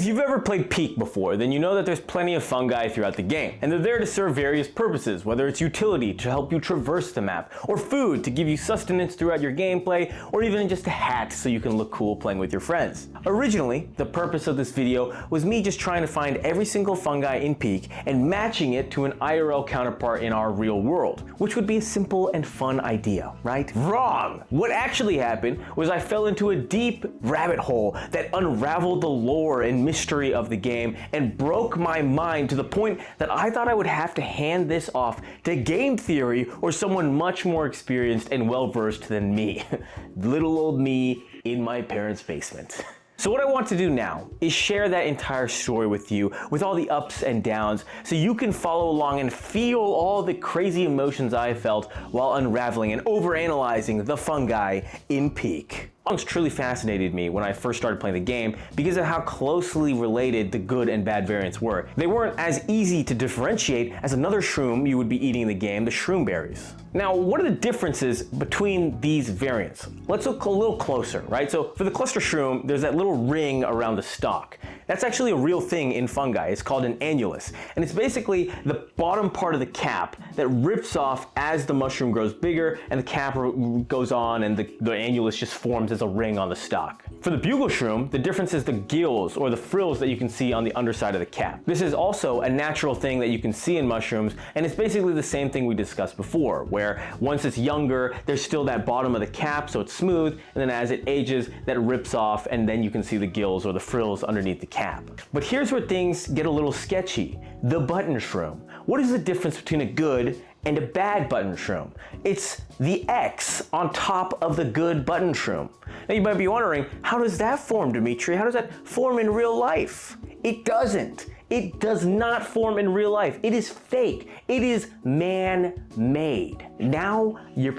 If you've ever played Peak before, then you know that there's plenty of fungi throughout the game, and they're there to serve various purposes, whether it's utility to help you traverse the map, or food to give you sustenance throughout your gameplay, or even just a hat so you can look cool playing with your friends. Originally, the purpose of this video was me just trying to find every single fungi in Peak and matching it to an IRL counterpart in our real world, which would be a simple and fun idea, right? Wrong! What actually happened was I fell into a deep rabbit hole that unraveled the lore and mystery of the game and broke my mind to the point that I thought I would have to hand this off to game theory or someone much more experienced and well-versed than me. Little old me in my parents' basement. So what I want to do now is share that entire story with you, with all the ups and downs, so you can follow along and feel all the crazy emotions I felt while unraveling and overanalyzing the fungi in Peak. Fungus truly fascinated me when I first started playing the game because of how closely related the good and bad variants were. They weren't as easy to differentiate as another shroom you would be eating in the game, the shroom berries. Now, what are the differences between these variants? Let's look a little closer, right? So for the cluster shroom, there's that little ring around the stalk. That's actually a real thing in fungi. It's called an annulus, and it's basically the bottom part of the cap that rips off as the mushroom grows bigger and the cap goes on and the annulus just forms as a ring on the stalk. For the bugle shroom, the difference is the gills or the frills that you can see on the underside of the cap. This is also a natural thing that you can see in mushrooms, and it's basically the same thing we discussed before, where once it's younger, there's still that bottom of the cap, so it's smooth, and then as it ages, that rips off, and then you can see the gills or the frills underneath the cap. But here's where things get a little sketchy. The button shroom. What is the difference between a good and a bad button shroom? It's the X on top of the good button shroom. Now you might be wondering, how does that form, Dimitri? How does that form in real life? It doesn't. It does not form in real life. It is fake. It is man-made. Now your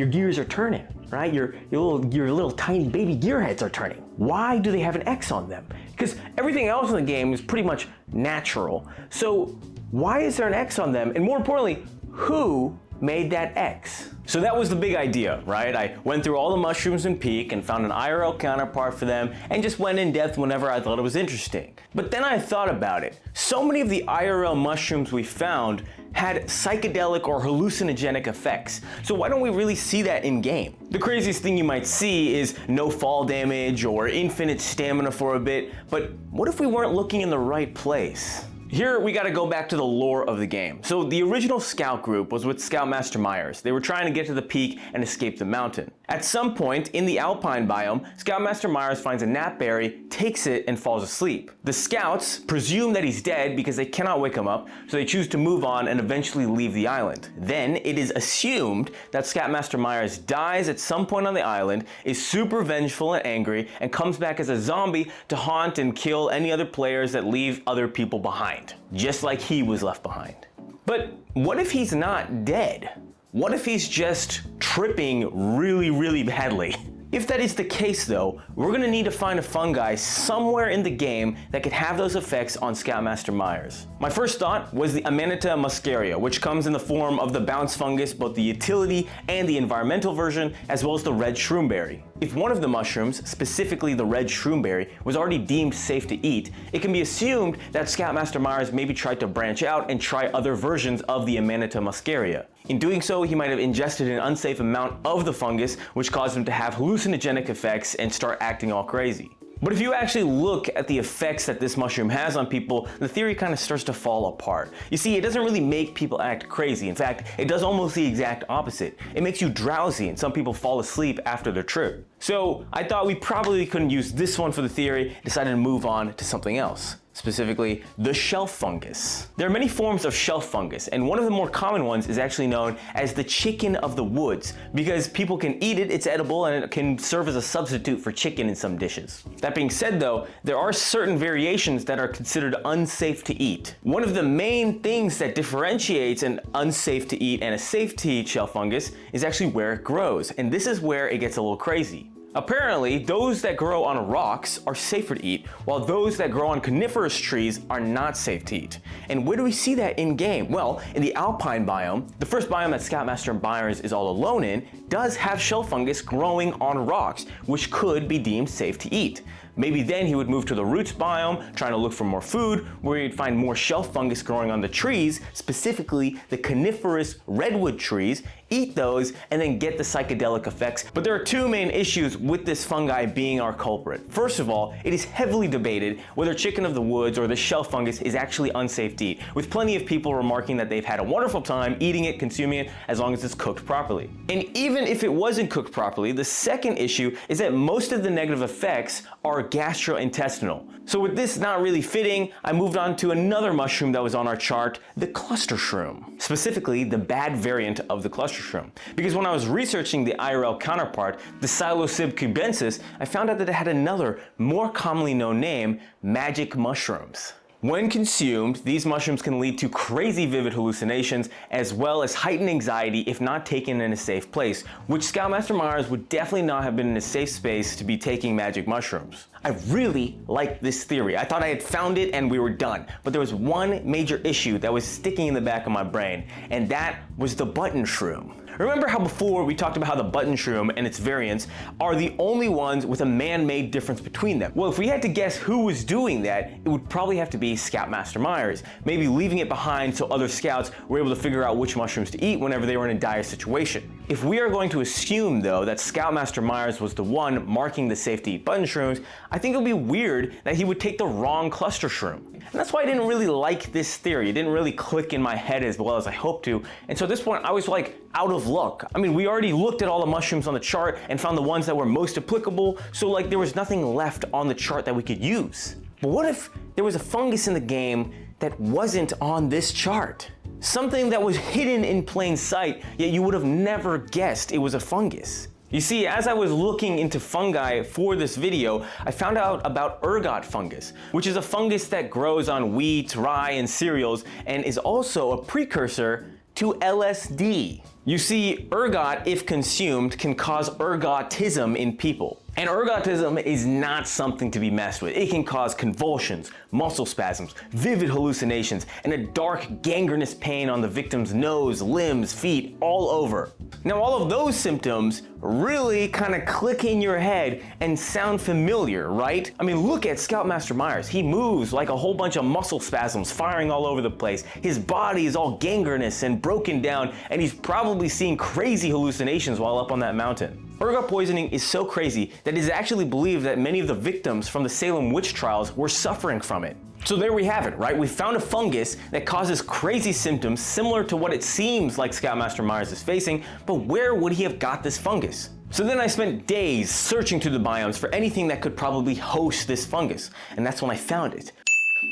gears are turning, right? Your little tiny baby gearheads are turning. Why do they have an X on them? Because everything else in the game is pretty much natural. So why is there an X on them? And more importantly, who made that X? So that was the big idea, right? I went through all the mushrooms in Peak and found an IRL counterpart for them and just went in depth whenever I thought it was interesting. But then I thought about it. So many of the IRL mushrooms we found had psychedelic or hallucinogenic effects. So why don't we really see that in game? The craziest thing you might see is no fall damage or infinite stamina for a bit, but what if we weren't looking in the right place? Here we gotta go back to the lore of the game. So the original scout group was with Scoutmaster Myers. They were trying to get to the peak and escape the mountain. At some point in the alpine biome, Scoutmaster Myers finds a gnatberry, takes it, and falls asleep. The scouts presume that he's dead because they cannot wake him up, so they choose to move on and eventually leave the island. Then it is assumed that Scoutmaster Myers dies at some point on the island, is super vengeful and angry, and comes back as a zombie to haunt and kill any other players that leave other people behind. Just like he was left behind. But what if he's not dead? What if he's just tripping really badly? If that is the case though, we're gonna need to find a fungi somewhere in the game that could have those effects on Scoutmaster Myers. My first thought was the Amanita muscaria, which comes in the form of the bounce fungus, both the utility and the environmental version, as well as the red shroomberry. If one of the mushrooms, specifically the red shroomberry, was already deemed safe to eat, it can be assumed that Scoutmaster Myers maybe tried to branch out and try other versions of the Amanita muscaria. In doing so, he might have ingested an unsafe amount of the fungus, which caused him to have hallucinogenic effects and start acting all crazy. But if you actually look at the effects that this mushroom has on people, the theory kind of starts to fall apart. You see, it doesn't really make people act crazy. In fact, it does almost the exact opposite. It makes you drowsy, and some people fall asleep after their trip. So I thought we probably couldn't use this one for the theory, decided to move on to something else. Specifically, the shelf fungus. There are many forms of shelf fungus, and one of the more common ones is actually known as the chicken of the woods, because people can eat it, it's edible, and it can serve as a substitute for chicken in some dishes. That being said though, there are certain variations that are considered unsafe to eat. One of the main things that differentiates an unsafe to eat and a safe to eat shelf fungus is actually where it grows, and this is where it gets a little crazy. Apparently, those that grow on rocks are safer to eat, while those that grow on coniferous trees are not safe to eat. And where do we see that in game? Well, in the alpine biome, the first biome that Scoutmaster Myers is all alone in, does have shelf fungus growing on rocks, which could be deemed safe to eat. Maybe then he would move to the roots biome, trying to look for more food, where he'd find more shelf fungus growing on the trees, specifically the coniferous redwood trees, eat those, and then get the psychedelic effects. But there are two main issues with this fungi being our culprit. First of all, it is heavily debated whether chicken of the woods or the shelf fungus is actually unsafe to eat, with plenty of people remarking that they've had a wonderful time eating it, consuming it, as long as it's cooked properly. And even if it wasn't cooked properly, the second issue is that most of the negative effects are gastrointestinal. So with this not really fitting, I moved on to another mushroom that was on our chart, the cluster shroom. Specifically, the bad variant of the cluster shroom. Because when I was researching the IRL counterpart, the Psilocybe cubensis, I found out that it had another, more commonly known name, magic mushrooms. When consumed, these mushrooms can lead to crazy vivid hallucinations as well as heightened anxiety if not taken in a safe place, which Scoutmaster Myers would definitely not have been in a safe space to be taking magic mushrooms. I really liked this theory. I thought I had found it and we were done. But there was one major issue that was sticking in the back of my brain, and that was the button shroom. Remember how before we talked about how the button shroom and its variants are the only ones with a man-made difference between them? Well, if we had to guess who was doing that, it would probably have to be Scoutmaster Myers, maybe leaving it behind so other scouts were able to figure out which mushrooms to eat whenever they were in a dire situation. If we are going to assume, though, that Scoutmaster Myers was the one marking the safe to eat button shrooms, I think it would be weird that he would take the wrong cluster shroom. And that's why I didn't really like this theory. It didn't really click in my head as well as I hoped to. And so at this point, I was like out of luck. I mean, we already looked at all the mushrooms on the chart and found the ones that were most applicable, so like there was nothing left on the chart that we could use. But what if there was a fungus in the game that wasn't on this chart? Something that was hidden in plain sight, yet you would have never guessed it was a fungus. You see, as I was looking into fungi for this video, I found out about ergot fungus, which is a fungus that grows on wheat, rye, and cereals, and is also a precursor to LSD. You see, ergot, if consumed, can cause ergotism in people. And ergotism is not something to be messed with. It can cause convulsions, muscle spasms, vivid hallucinations, and a dark gangrenous pain on the victim's nose, limbs, feet, all over. Now, all of those symptoms really kind of click in your head and sound familiar, right? I mean, look at Scoutmaster Myers. He moves like a whole bunch of muscle spasms firing all over the place. His body is all gangrenous and broken down, and he's probably seeing crazy hallucinations while up on that mountain. Ergot poisoning is so crazy that it is actually believed that many of the victims from the Salem witch trials were suffering from it. So there we have it, right? We found a fungus that causes crazy symptoms similar to what it seems like Scoutmaster Myers is facing, but where would he have got this fungus? So then I spent days searching through the biomes for anything that could probably host this fungus, and that's when I found it.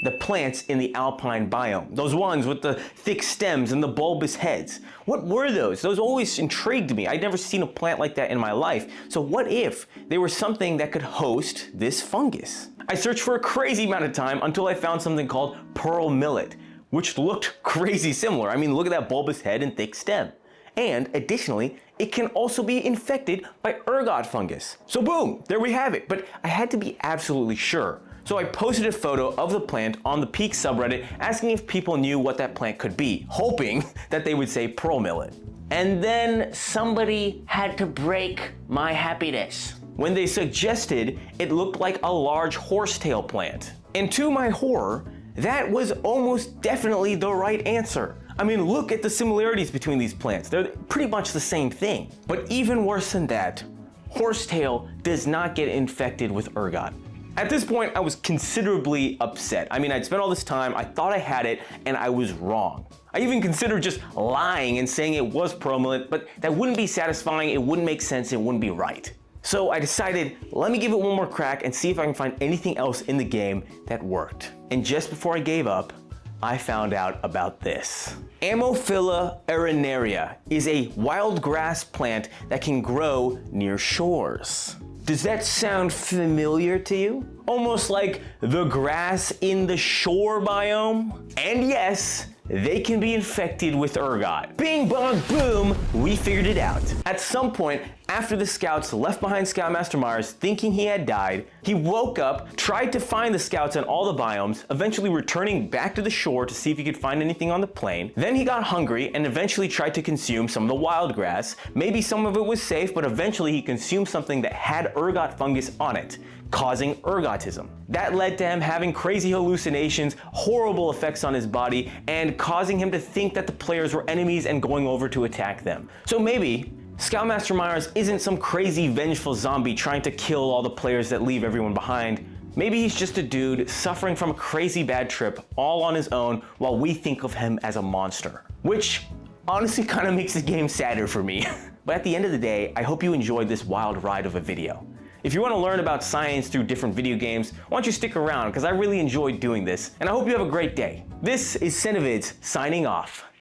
The plants in the alpine biome, those ones with the thick stems and the bulbous heads. What were those? Those always intrigued me. I'd never seen a plant like that in my life. So what if they were something that could host this fungus? I searched for a crazy amount of time until I found something called pearl millet, which looked crazy similar. I mean, look at that bulbous head and thick stem. And additionally, it can also be infected by ergot fungus. So boom, there we have it. But I had to be absolutely sure. So I posted a photo of the plant on the Peak subreddit asking if people knew what that plant could be, hoping that they would say pearl millet. And then somebody had to break my happiness when they suggested it looked like a large horsetail plant. And to my horror, that was almost definitely the right answer. I mean, look at the similarities between these plants. They're pretty much the same thing. But even worse than that, horsetail does not get infected with ergot. At this point, I was considerably upset. I mean, I'd spent all this time, I thought I had it, and I was wrong. I even considered just lying and saying it was pearl millet, but that wouldn't be satisfying, it wouldn't make sense, it wouldn't be right. So I decided, let me give it one more crack and see if I can find anything else in the game that worked. And just before I gave up, I found out about this. Ammophila arenaria is a wild grass plant that can grow near shores. Does that sound familiar to you? Almost like the grass in the shore biome? And yes, they can be infected with ergot. Bing bong boom, we figured it out. At some point, after the scouts left behind Scoutmaster Myers thinking he had died, he woke up, tried to find the scouts on all the biomes, eventually returning back to the shore to see if he could find anything on the plain. Then he got hungry and eventually tried to consume some of the wild grass. Maybe some of it was safe, but eventually he consumed something that had ergot fungus on it. causing ergotism. That led to him having crazy hallucinations, horrible effects on his body, and causing him to think that the players were enemies and going over to attack them. So maybe Scoutmaster Myers isn't some crazy vengeful zombie trying to kill all the players that leave everyone behind. Maybe he's just a dude suffering from a crazy bad trip all on his own while we think of him as a monster. Which honestly kind of makes the game sadder for me. But at the end of the day, I hope you enjoyed this wild ride of a video. If you want to learn about science through different video games, why don't you stick around, because I really enjoyed doing this, and I hope you have a great day. This is Cinevids signing off.